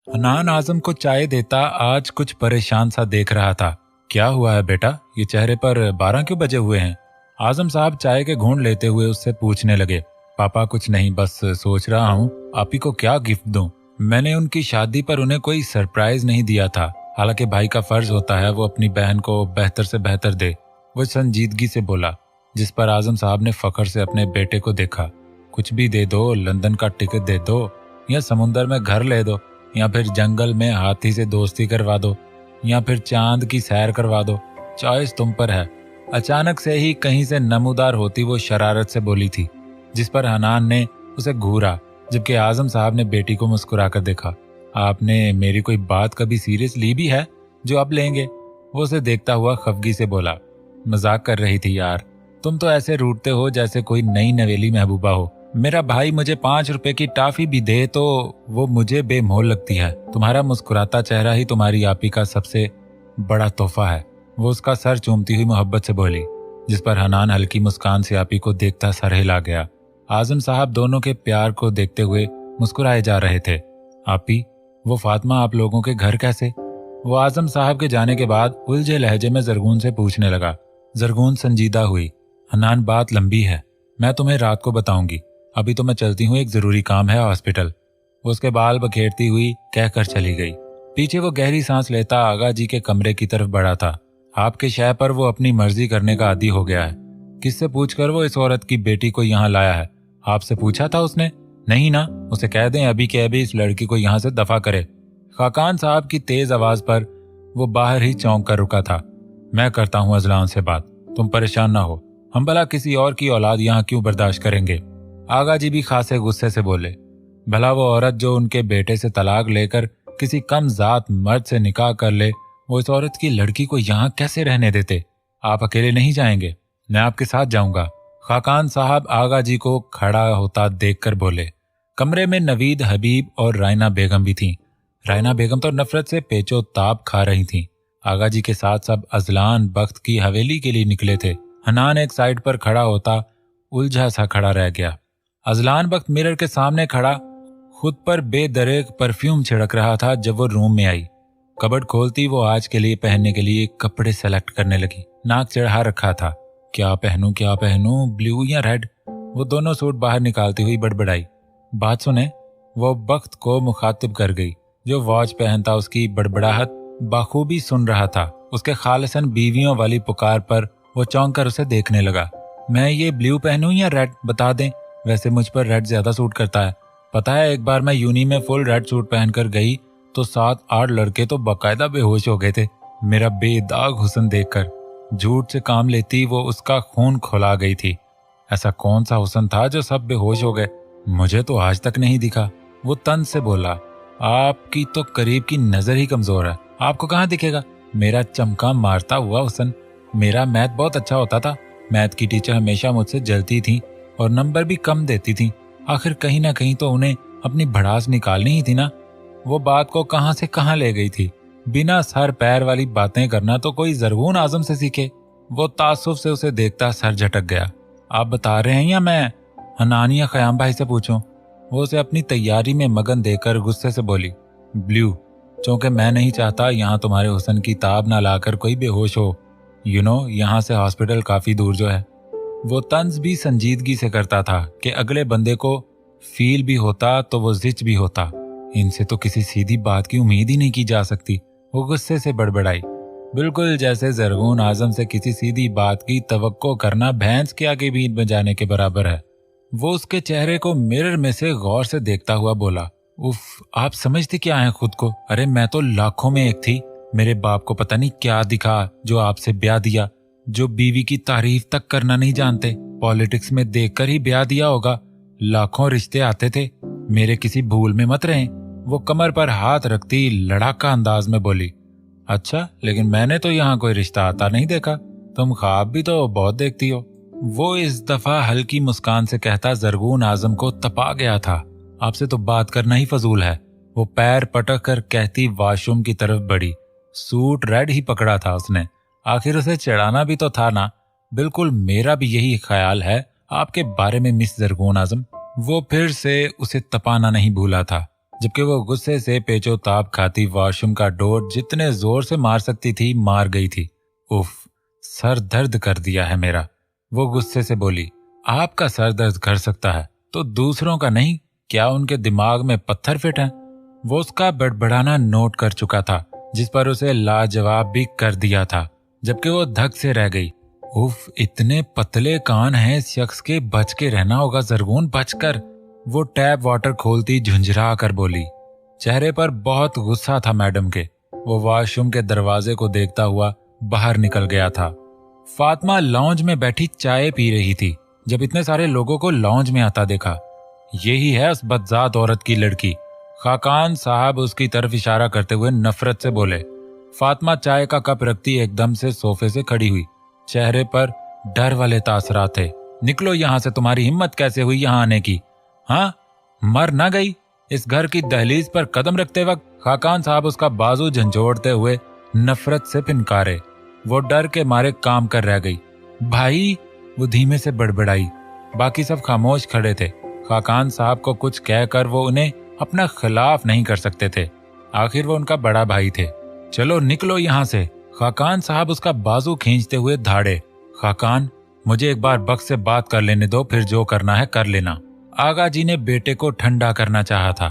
हनान आजम को चाय देता आज कुछ परेशान सा देख रहा था। क्या हुआ है बेटा, ये चेहरे पर 12 क्यों बजे हुए हैं? आजम साहब चाय के घूंट लेते हुए उससे पूछने लगे। पापा कुछ नहीं, बस सोच रहा हूँ आप ही को क्या गिफ्ट दूं। मैंने उनकी शादी पर उन्हें कोई सरप्राइज नहीं दिया था। हालांकि भाई का फर्ज होता है वो अपनी बहन को बेहतर से बेहतर दे। वो संजीदगी से बोला, जिस पर आजम साहब ने फखर से अपने बेटे को देखा। कुछ भी दे दो, लंदन का टिकट दे दो, या समुंदर में घर ले दो, या फिर जंगल में हाथी से दोस्ती करवा दो, या फिर चांद की सैर करवा दो, चॉइस तुम पर है। अचानक से ही कहीं से नमूदार होती वो शरारत से बोली थी, जिस पर हनान ने उसे घूरा, जबकि आजम साहब ने बेटी को मुस्कुराकर देखा। आपने मेरी कोई बात कभी सीरियस ली भी है जो अब लेंगे? वो उसे देखता हुआ खफगी से बोला। मजाक कर रही थी यार, तुम तो ऐसे रूठते हो जैसे कोई नई नवेली महबूबा हो। मेरा भाई मुझे 5 रुपए की टाफी भी दे तो वो मुझे बेमोल लगती है। तुम्हारा मुस्कुराता चेहरा ही तुम्हारी आपी का सबसे बड़ा तोहफा है। वो उसका सर चूमती हुई मोहब्बत से बोली, जिस पर हनान हल्की मुस्कान से आपी को देखता सर हिला गया। आजम साहब दोनों के प्यार को देखते हुए मुस्कुराए जा रहे थे। आपी, वो फातिमा आप लोगों के घर कैसे? वो आजम साहब के जाने के बाद उलझे लहजे में जरगून से पूछने लगा। जरगून संजीदा हुई। हनान, बात लंबी है, मैं तुम्हें रात को बताऊंगी। अभी तो मैं चलती हूँ, एक जरूरी काम है हॉस्पिटल। वो उसके बाल बखेरती हुई कहकर चली गई। पीछे वो गहरी सांस लेता आगा जी के कमरे की तरफ बढ़ा था। आपके शय पर वो अपनी मर्जी करने का आदी हो गया है। किससे पूछकर वो इस औरत की बेटी को यहाँ लाया है? आपसे पूछा था उसने? नहीं ना, उसे कह दें अभी के अभी इस लड़की को यहाँ से दफा करे। खाकान साहब की तेज आवाज पर वो बाहर ही चौंक कर रुका था। मैं करता हूँ अजलान से बात, तुम परेशान ना हो। हम भला किसी और की औलाद यहाँ क्यों बर्दाश्त करेंगे? आगा जी भी खासे गुस्से से बोले। भला वो औरत जो उनके बेटे से तलाक लेकर किसी कम जात मर्द से निकाह कर ले, वो इस औरत की लड़की को यहाँ कैसे रहने देते? आप अकेले नहीं जाएंगे, मैं आपके साथ जाऊंगा। खाकान साहब आगा जी को खड़ा होता देखकर बोले। कमरे में नवीद, हबीब और रायना बेगम भी थीं। रायना बेगम तो नफरत से पेचो ताप खा रही थीं। आगा जी के साथ सब अजलान बख्त की हवेली के लिए निकले थे। हनान एक साइड पर खड़ा होता उलझा सा खड़ा रह गया। अजलान बख्त मिरर के सामने खड़ा खुद पर बेदरेक परफ्यूम छिड़क रहा था। जब वो रूम में आई, कबर्ड खोलती वो आज के लिए पहनने के लिए कपड़े सेलेक्ट करने लगी। नाक चढ़ा रखा था, क्या पहनूं, ब्लू या रेड? वो दोनों सूट बाहर निकालती हुई बड़बड़ाई। बात सुने, वो बख्त को मुखातिब कर गई। जो वॉच पहनता उसकी बड़बड़ाहट बाखूबी सुन रहा था। उसके खालिसन बीवियों वाली पुकार पर वो चौंक कर उसे देखने लगा। मैं ये ब्लू पहनूं या रेड, बता दें। वैसे मुझ पर रेड ज्यादा सूट करता है। पता है, एक बार मैं यूनी में फुल रेड सूट पहनकर गई तो 7-8 लड़के तो बाकायदा बेहोश हो गए थे मेरा बेदाग हुस्न देखकर। झूठ से काम लेती वो उसका खून खौला गई थी। ऐसा कौन सा हुस्न था जो सब बेहोश हो गए? मुझे तो आज तक नहीं दिखा। वो तंज से बोला। आपकी तो करीब की नजर ही कमजोर है, आपको कहाँ दिखेगा मेरा चमका मारता हुआ हुस्न? मेरा मैथ बहुत अच्छा होता था। मैथ की टीचर हमेशा मुझसे जलती थी और नंबर भी कम देती थी। आखिर कहीं ना कहीं तो उन्हें अपनी भड़ास निकालनी ही थी ना। वो बात को कहां से कहां ले गई थी। बिना सर पैर वाली बातें करना तो कोई जरगून आजम से सीखे। वो तासुफ से उसे देखता सर झटक गया। आप बता रहे हैं या मैं हनान या खयाम भाई से पूछूं? वो उसे अपनी तैयारी में मगन देकर गुस्से से बोली। ब्लू, चूंकि मैं नहीं चाहता यहाँ तुम्हारे हुस्न की ताब ना लाकर कोई बेहोश हो। यहाँ से हॉस्पिटल काफी दूर जो है। वो तंज भी संजीदगी से करता था कि अगले बंदे को फील भी होता तो वो जिच भी होता। इनसे तो किसी सीधी बात की उम्मीद ही नहीं की जा सकती। वो गुस्से से बड़बड़ाई, बिल्कुल जैसे जरगून आजम से किसी सीधी बात की तवक्को करना भैंस के आगे बीन बजाने के बराबर है। वो उसके चेहरे को मिरर में से गौर से देखता हुआ बोला। उफ, आप समझते क्या हैं खुद को? अरे मैं तो लाखों में एक थी। मेरे बाप को पता नहीं क्या दिखा जो आपसे ब्याह दिया, जो बीवी की तारीफ तक करना नहीं जानते। पॉलिटिक्स में देखकर ही ब्याह दिया होगा। लाखों रिश्ते आते थे, मेरे किसी भूल में मत रहें। वो कमर पर हाथ रखती लड़ाका अंदाज में बोली। अच्छा, लेकिन मैंने तो यहाँ कोई रिश्ता आता नहीं देखा। तुम ख्वाब भी तो बहुत देखती हो। वो इस दफा हल्की मुस्कान से कहता जरगून आजम को तपा गया था। आपसे तो बात करना ही फजूल है। वो पैर पटक कर कहती वॉशरूम की तरफ बढ़ी। सूट रेड ही पकड़ा था उसने। आखिर उसे चढ़ाना भी तो था ना। बिल्कुल मेरा भी यही ख्याल है आपके बारे में मिस जरगून आजम। वो फिर से उसे तपाना नहीं भूला था। जबकि वो गुस्से से पेचोताप खाती वॉशरूम का डोर जितने जोर से मार सकती थी मार गई थी। उफ, सर दर्द कर दिया है मेरा। वो गुस्से से बोली, आपका सर दर्द कर सकता है तो दूसरों का नहीं? क्या उनके दिमाग में पत्थर फिट हैं? वो उसका बड़बड़ाना नोट कर चुका था, जिस पर उसे लाजवाब भी कर दिया था, जबकि वो धक से रह गई। उफ, इतने पतले कान हैं इस शख्स के, बच के रहना होगा ज़रगून, बचकर। वो टैप वाटर खोलती झुंझरा कर बोली। चेहरे पर बहुत गुस्सा था मैडम के। वो वॉशरूम के दरवाजे को देखता हुआ बाहर निकल गया था। फातिमा लॉन्ज में बैठी चाय पी रही थी जब इतने सारे लोगों को लॉन्ज में आता देखा। यही है उस बदजात औरत की लड़की। खाकान साहब उसकी तरफ इशारा करते हुए नफरत से बोले। फातिमा चाय का कप रखती एकदम से सोफे से खड़ी हुई। चेहरे पर डर वाले तासरात थे। निकलो यहां से, तुम्हारी हिम्मत कैसे हुई यहां आने की? हाँ, मर ना गई? इस घर की दहलीज पर कदम रखते वक्त खाकान साहब उसका बाजू झंझोड़ते हुए नफरत से फिनकारे। वो डर के मारे काम कर रह गई। भाई, वो धीमे से बड़बड़ाई। बाकी सब खामोश खड़े थे। खाकान साहब को कुछ कहकर वो उन्हें अपना खिलाफ नहीं कर सकते थे। आखिर वो उनका बड़ा भाई थे। चलो निकलो यहां से। खाकान साहब उसका बाजू खींचते हुए धाड़े। खाकान, मुझे एक बार बख्श से बात कर लेने दो, फिर जो करना है कर लेना। आगा जी ने बेटे को ठंडा करना चाहा था।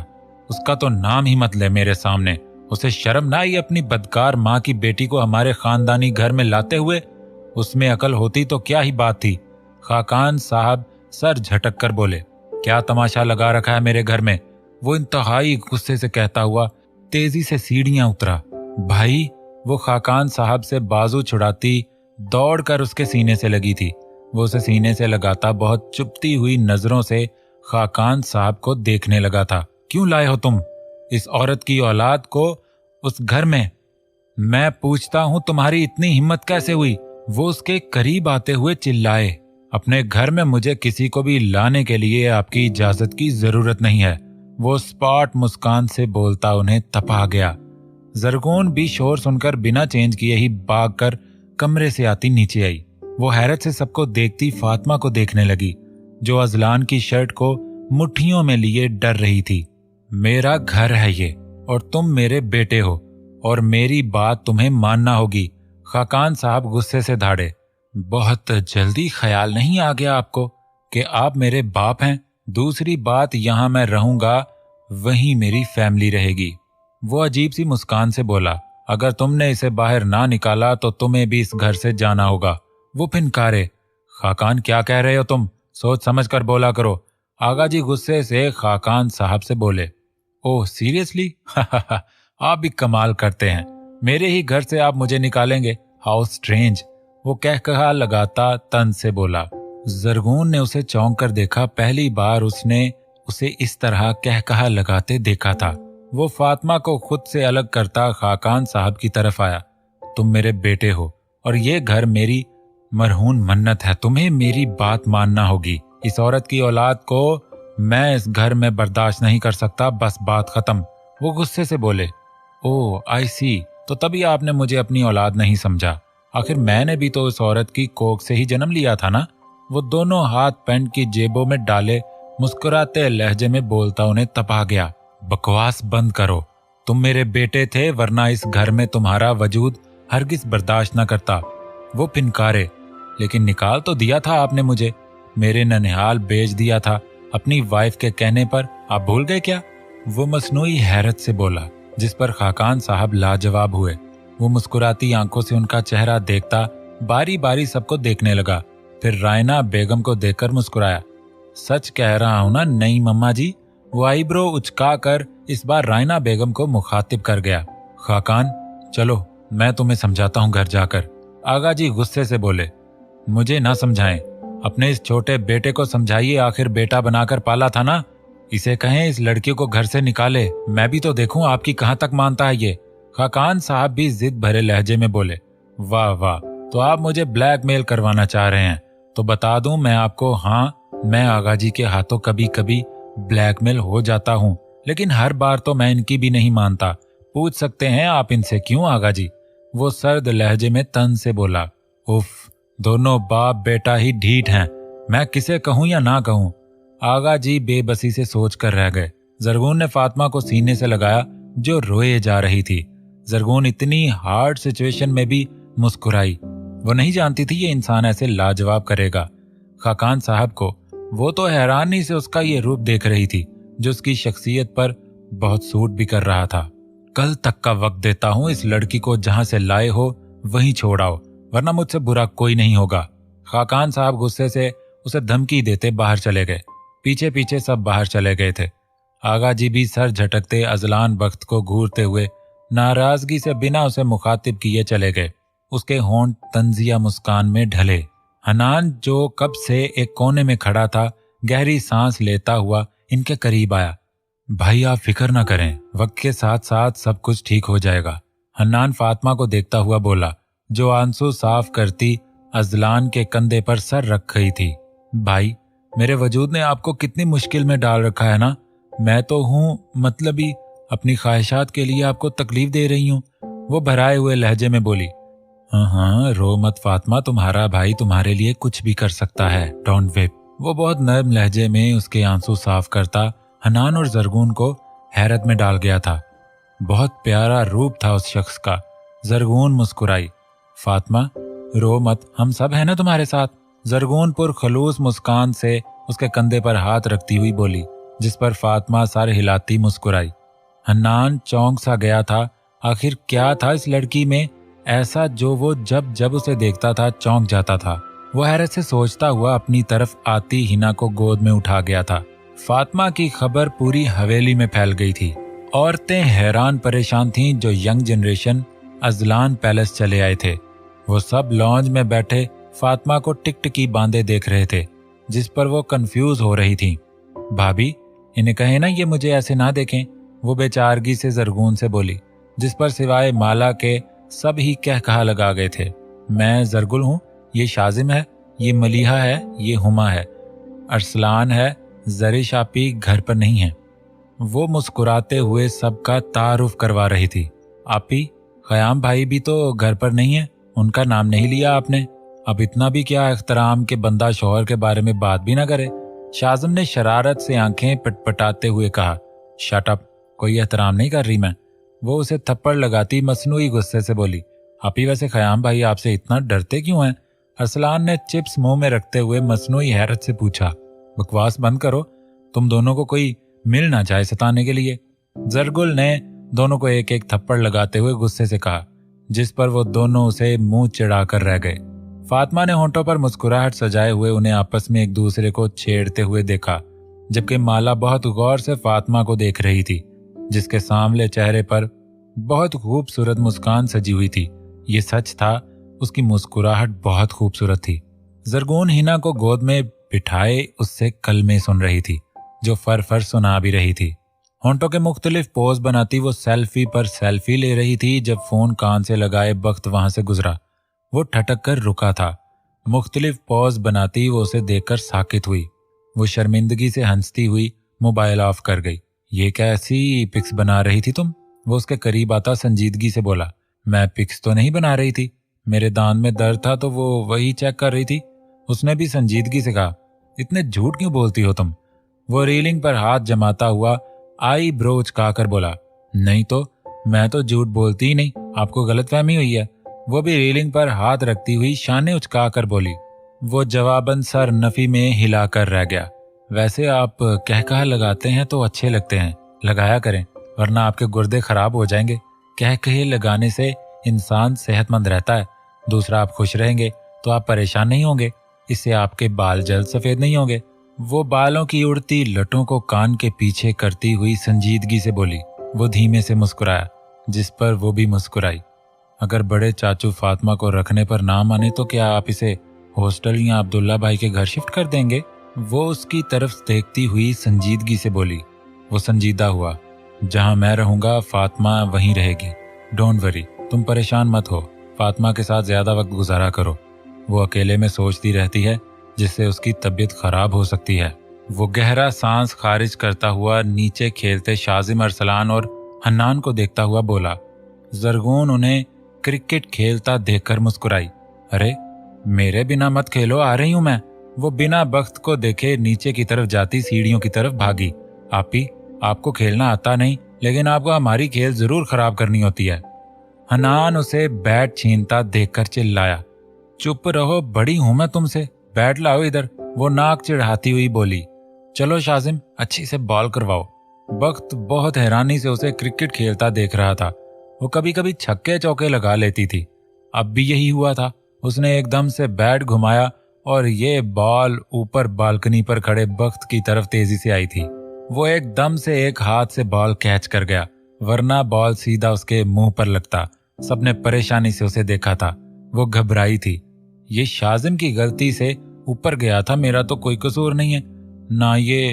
उसका तो नाम ही मत ले मेरे सामने। उसे शर्म ना आई अपनी बदकार माँ की बेटी को हमारे खानदानी घर में लाते हुए? उसमें अकल होती तो क्या ही बात थी। खाकान साहब सर झटक कर बोले, क्या तमाशा लगा रखा है मेरे घर में? वो इंतहाई गुस्से से कहता हुआ तेजी से सीढ़ियां उतरा। भाई, वो खाकान साहब से बाजू छुड़ाती दौड़कर उसके सीने से लगी थी। वो उसे सीने से लगाता बहुत चुपती हुई नजरों से खाकान साहब को देखने लगा था। क्यों लाए हो तुम इस औरत की औलाद को उस घर में? मैं पूछता हूं, तुम्हारी इतनी हिम्मत कैसे हुई? वो उसके करीब आते हुए चिल्लाए। अपने घर में मुझे किसी को भी लाने के लिए आपकी इजाजत की जरूरत नहीं है। वो स्पॉट मुस्कान से बोलता उन्हें तपा गया। जरगोन भी शोर सुनकर बिना चेंज किए ही भाग कर कमरे से आती नीचे आई। वो हैरत से सबको देखती फातिमा को देखने लगी, जो अजलान की शर्ट को मुट्ठियों में लिए डर रही थी। मेरा घर है ये, और तुम मेरे बेटे हो, और मेरी बात तुम्हें मानना होगी। खाकान साहब गुस्से से धाड़े। बहुत जल्दी ख्याल नहीं आ गया आपको कि आप मेरे बाप हैं? दूसरी बात, यहां मैं रहूंगा वहीं मेरी फैमिली रहेगी। वो अजीब सी मुस्कान से बोला, अगर तुमने इसे बाहर ना निकाला तो तुम्हें भी इस घर से जाना होगा। वो फिनकारे। खाकान, क्या कह रहे हो तुम? सोच समझ कर बोला करो। आगा जी गुस्से से खाकान साहब से बोले। Oh seriously? आप भी कमाल करते हैं। मेरे ही घर से आप मुझे निकालेंगे? How strange. वो कहकहा लगाता तन से बोला। जरगून ने उसे चौंक कर देखा। पहली बार उसने उसे इस तरह कहकहा लगाते देखा था। वो फातिमा को खुद से अलग करता खाकान साहब की तरफ आया। तुम मेरे बेटे हो और ये घर मेरी मरहून मन्नत है। तुम्हें मेरी बात मानना होगी। इस औरत की औलाद को मैं इस घर में बर्दाश्त नहीं कर सकता, बस बात खत्म। वो गुस्से से बोले। ओह आई सी, तो तभी आपने मुझे अपनी औलाद नहीं समझा। आखिर मैंने भी तो उस औरत की कोख से ही जन्म लिया था ना। वो दोनों हाथ पैंट की जेबों में डाले मुस्कुराते लहजे में बोलता उन्हें तपा गया। बकवास बंद करो। तुम मेरे बेटे थे, वरना इस घर में तुम्हारा वजूद हरगिज बर्दाश्त न करता। वो फिनकारे। लेकिन निकाल तो दिया था आपने मुझे, मेरे ननिहाल बेच दिया था अपनी वाइफ के कहने पर। आप भूल गए क्या? वो मसनूई हैरत से बोला, जिस पर खाकान साहब लाजवाब हुए। वो मुस्कुराती आंखों से उनका चेहरा देखता बारी बारी सबको देखने लगा, फिर रायना बेगम को देखकर मुस्कुराया। सच कह रहा हूं ना नई मम्मा जी? वो आईब्रो उचका कर इस बार रायना बेगम को मुखातिब कर गया। खाकान, चलो मैं तुम्हें समझाता हूं घर जाकर। आगा जी गुस्से से बोले। मुझे ना समझाएं, अपने इस छोटे बेटे को समझाइए। आखिर बेटा बनाकर पाला था ना। इसे कहें इस लड़की को घर से निकाले। मैं भी तो देखूं आपकी कहां तक मानता है ये। खाकान साहब भी जिद भरे लहजे में बोले। वाह वाह, तो आप मुझे ब्लैकमेल करवाना चाह रहे हैं? तो बता दूं मैं आपको, हाँ, मैं आगा जी के हाथों कभी कभी ब्लैकमेल हो जाता हूं, लेकिन हर बार तो मैं इनकी भी नहीं मानता। पूछ सकते हैं आप इनसे। क्यों आगा जी? वो सर्द लहजे में तन से बोला। उफ, दोनों बाप बेटा ही ढीठ हैं। मैं किसे कहूं या ना कहूं? आगा जी बेबसी से सोच कर रह गए। जरगून ने फातिमा को सीने से लगाया जो रोए जा रही थी। जरगून इतनी हार्ड सिचुएशन में भी मुस्कुराई। वो नहीं जानती थी ये इंसान ऐसे लाजवाब करेगा। खाकान साहब को वो तो हैरानी से उसका ये रूप देख रही थी जो उसकी शख्सियत पर बहुत सूट भी कर रहा था। कल तक का वक्त देता हूँ, इस लड़की को जहां से लाए हो वहीं छोड़ाओ, वरना मुझसे बुरा कोई नहीं होगा। खाकान साहब गुस्से से उसे धमकी देते बाहर चले गए। पीछे पीछे सब बाहर चले गए थे। आगा जी भी सर झटकते अजलान बख्त को घूरते हुए नाराजगी से बिना उसे मुखातिब किए चले गए। उसके होंठ तंजिया मुस्कान में ढले। हनान जो कब से एक कोने में खड़ा था गहरी सांस लेता हुआ इनके करीब आया। भाई आप फिक्र न करें, वक्त के साथ साथ सब कुछ ठीक हो जाएगा। हन्नान फातिमा को देखता हुआ बोला जो आंसू साफ करती अजलान के कंधे पर सर रख गई थी। भाई मेरे वजूद ने आपको कितनी मुश्किल में डाल रखा है ना। मैं तो हूँ मतलबी अपनी ख्वाहिशात के लिए आपको तकलीफ दे रही हूँ। वो भराए हुए लहजे में बोली। हाँ रो मत फातिमा, तुम्हारा भाई तुम्हारे लिए कुछ भी कर सकता है, डोंट वेप। वो बहुत नर्म लहजे में उसके आंसू साफ करता हनान और जरगून को हैरत में डाल गया था। बहुत प्यारा रूप था उस शख्स का। जरगून मुस्कुराई। फातिमा रो मत, हम सब है ना तुम्हारे साथ। जरगून पुरखलूस मुस्कान से उसके कंधे पर हाथ रखती हुई बोली, जिस पर फातिमा सर हिलाती मुस्कुराई। हन्नान चौंक सा गया था। आखिर क्या था इस लड़की में ऐसा जो वो जब जब उसे देखता था चौंक जाता था। वो हैरत से सोचता हुआ अपनी तरफ आती हिना को गोद में उठा गया था। फातिमा की खबर पूरी हवेली में फैल गई थी। औरतें हैरान परेशान थीं जो यंग जनरेशन अजलान पैलेस चले आए थे। वो सब लॉन्ज में बैठे फातिमा को टिकटिकी बांधे देख रहे थे, जिस पर वो कंफ्यूज हो रही थीं। भाभी इन्हें कहे ना ये मुझे ऐसे ना देखें, वो बेचारगी से जरगून से बोली, जिस पर सिवाय माला के सब ही कह कहा लगा गए थे। मैं जरगुल हूँ, ये शाजिम है, ये मलिहा है, ये हुमा है, अरसलान है, जरिश आपी घर पर नहीं है। वो मुस्कुराते हुए सबका तारुफ करवा रही थी। आपी ख़याम भाई भी तो घर पर नहीं है, उनका नाम नहीं लिया आपने। अब इतना भी क्या एहतराम के बंदा शौहर के बारे में बात भी ना करे। शाजिम ने शरारत से आंखें पटपटाते हुए कहा। शट अप, कोई एहतराम नहीं कर रही मैं। वो उसे थप्पड़ लगाती मसनूई गुस्से से बोली। आपी वैसे ख़याम भाई आपसे इतना डरते क्यों हैं? अरसलान ने चिप्स मुंह में रखते हुए मसनूई हैरत से पूछा। बकवास बंद करो, तुम दोनों को कोई मिल ना जाए सताने के लिए। जरगुल ने दोनों को एक एक थप्पड़ लगाते हुए गुस्से से कहा, जिस पर वो दोनों उसे मुंह चिढ़ाकर रह गए। फातिमा ने होंठों पर मुस्कुराहट सजाए हुए उन्हें आपस में एक दूसरे को छेड़ते हुए देखा, जबकि माला बहुत गौर से फातिमा को देख रही थी, जिसके सांवले चेहरे पर बहुत खूबसूरत मुस्कान सजी हुई थी। ये सच था, उसकी मुस्कुराहट बहुत खूबसूरत थी। जरगून हिना को गोद में बिठाए उससे कलमे सुन रही थी, जो फर फर सुना भी रही थी। होंठों के मुख्तलिफ पोज बनाती वो सेल्फी पर सेल्फी ले रही थी जब फोन कान से लगाए वक्त वहां से गुजरा। वो ठटक कर रुका था। मुख्तलिफ पोज बनाती वो उसे देखकर साकित हुई। वो शर्मिंदगी से हंसती हुई मोबाइल ऑफ कर गई। ये कैसी पिक्स बना रही थी तुम? वो उसके करीब आता संजीदगी से बोला। मैं पिक्स तो नहीं बना रही थी, मेरे दांत में दर्द था तो वो वही चेक कर रही थी। उसने भी संजीदगी से कहा। इतने झूठ क्यों बोलती हो तुम? वो रीलिंग पर हाथ जमाता हुआ आई ब्रो उचकाकर बोला। नहीं तो मैं तो झूठ बोलती ही नहीं, आपको गलतफहमी हुई है। वो भी रीलिंग पर हाथ रखती हुई शाने उचकाकर बोली। वो जवाबन सर नफी में हिलाकर रह गया। वैसे आप कह कहा लगाते हैं तो अच्छे लगते हैं, लगाया करें, वरना आपके गुर्दे खराब हो जाएंगे। कह कहे लगाने से इंसान सेहतमंद रहता है। दूसरा आप खुश रहेंगे तो आप परेशान नहीं होंगे, इससे आपके बाल जल्द सफेद नहीं होंगे। वो बालों की उड़ती लटों को कान के पीछे करती हुई संजीदगी से बोली। वो धीमे से मुस्कुराया, जिस पर वो भी मुस्कुराई। अगर बड़े चाचू फातिमा को रखने पर ना माने तो क्या आप इसे हॉस्टल या अब्दुल्ला भाई के घर शिफ्ट कर देंगे? वो उसकी तरफ देखती हुई संजीदगी से बोली। वो संजीदा हुआ। जहां मैं रहूंगा फातिमा वहीं रहेगी। डोंट वरी, तुम परेशान मत हो। फातिमा के साथ ज्यादा वक्त गुजारा करो। वो अकेले में सोचती रहती है, जिससे उसकी तबीयत खराब हो सकती है। वो गहरा सांस खारिज करता हुआ नीचे खेलते शाजिम, अरसलान और हन्नान को देखता हुआ बोला। जरगून उन्हें क्रिकेट खेलता देखकर मुस्कुराई। अरे मेरे बिना मत खेलो, आ रही हूं मैं। वो बिना वक्त को देखे नीचे की तरफ जाती सीढ़ियों की तरफ भागी। आपी आपको खेलना आता नहीं, लेकिन आपको हमारी खेल जरूर खराब करनी होती है। हनान उसे बैट छीनता देखकर चिल्लाया, चुप रहो, बड़ी हूं मैं तुमसे, बैट लाओ इधर। वो नाक चिढ़ाती हुई बोली, चलो शाजिम, अच्छी से बॉल करवाओ। बख्त बहुत हैरानी से उसे क्रिकेट खेलता देख रहा था। वो कभी कभी छक्के चौके लगा लेती थी, अब भी यही हुआ था। उसने एकदम से बैट घुमाया और ये बॉल ऊपर बालकनी पर खड़े बख्त की तरफ तेजी से आई थी। वो एकदम से एक हाथ से बॉल कैच कर गया, वरना बॉल सीधा उसके मुंह पर लगता। सबने परेशानी से उसे देखा था। वो घबराई थी। ये शाजिम की गलती से ऊपर गया था, मेरा तो कोई कसूर नहीं है। ना ये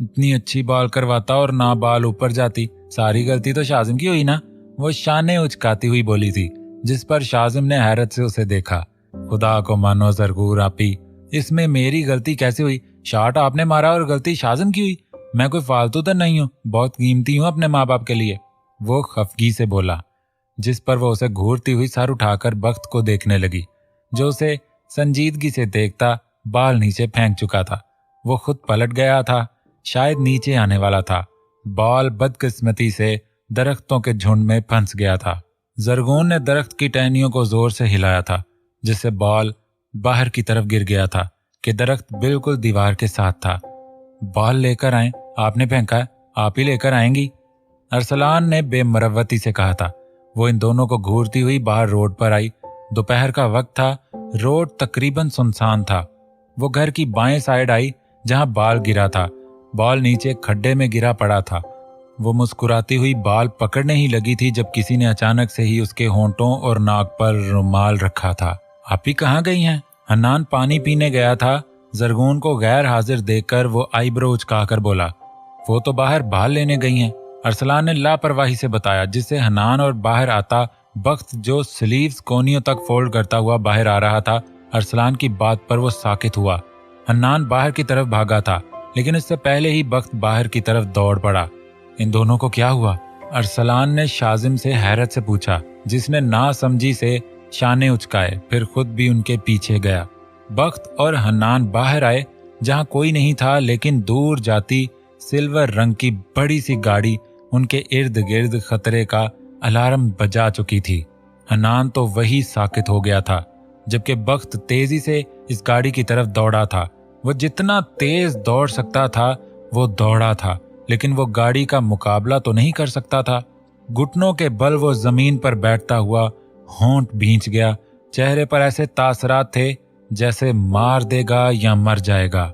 इतनी अच्छी बॉल करवाता और ना बॉल ऊपर जाती, सारी गलती तो शाजिम की हुई ना। वो शाने उचकाती हुई बोली थी, जिस पर शाजिम ने हैरत से उसे देखा। खुदा को मानो ज़रगूर आपी, इसमें मेरी गलती कैसे हुई? शॉट आपने मारा और गलती शाजिम की हुई। मैं कोई फालतू तो नहीं हूँ, बहुत कीमती हूँ अपने माँ बाप के लिए। वो खफगी से बोला, जिस पर वो उसे घूरती हुई सर उठाकर बख्त को देखने लगी, जो उसे संजीदगी से देखता बाल नीचे फेंक चुका था। वो खुद पलट गया था, शायद नीचे आने वाला था। बॉल बदकिस्मती से दरख्तों के झुंड में फंस गया था। जरगून ने दरख्त की टहनियों को जोर से हिलाया था, जिससे बॉल बाहर की तरफ गिर गया था कि दरख्त बिल्कुल दीवार के साथ था। बॉल लेकर आए, आपने फेंका है, आप ही लेकर आएंगी, अरसलान ने बेमरवती से कहा था। वो इन दोनों को घूरती हुई बाहर रोड पर आई। दोपहर का वक्त था, रोड तकरीबन सुनसान था। वो घर की बाएं साइड आई जहां बाल गिरा था। बॉल नीचे खड्डे में गिरा पड़ा था। वो मुस्कुराती हुई बाल पकड़ने ही लगी थी जब किसी ने अचानक से ही उसके होंठों और नाक पर रुमाल रखा था। आप ही कहाँ गई हैं? हन्नान पानी पीने गया था। जरगून को गैर हाजिर देखकर वो आईब्रो उचकाकर बोला, वो तो बाहर बाल लेने गई हैं। अरसलान ने लापरवाही से बताया, जिससे हन्नान और बाहर आता बख्त जो स्लीव्स कोनियों तक फोल्ड करता हुआ बाहर आ रहा था। अरसलान की बात पर वो साकित हुआ। हन्नान बाहर की तरफ भागा था, लेकिन इससे पहले ही बख्त बाहर की तरफ दौड़ पड़ा। इन दोनों को क्या हुआ? अरसलान ने शाजिम से हैरत से पूछा, जिसने नासमझी से शाने उचकाए, फिर खुद भी उनके पीछे गया। बख्त और हन्नान बाहर आए जहां कोई नहीं था, लेकिन दूर जाती सिल्वर रंग की बड़ी सी गाड़ी उनके इर्द गिर्द खतरे का अलार्म बजा चुकी थी। हन्नान तो वही साकित हो गया था, जबकि बख्त तेजी से इस गाड़ी की तरफ दौड़ा था। वो जितना तेज दौड़ सकता था वो दौड़ा था, लेकिन वो गाड़ी का मुकाबला तो नहीं कर सकता था। घुटनों के बल वो जमीन पर बैठता हुआ होंठ भींच गया। चेहरे पर ऐसे तासरात थे जैसे मार देगा या मर जाएगा।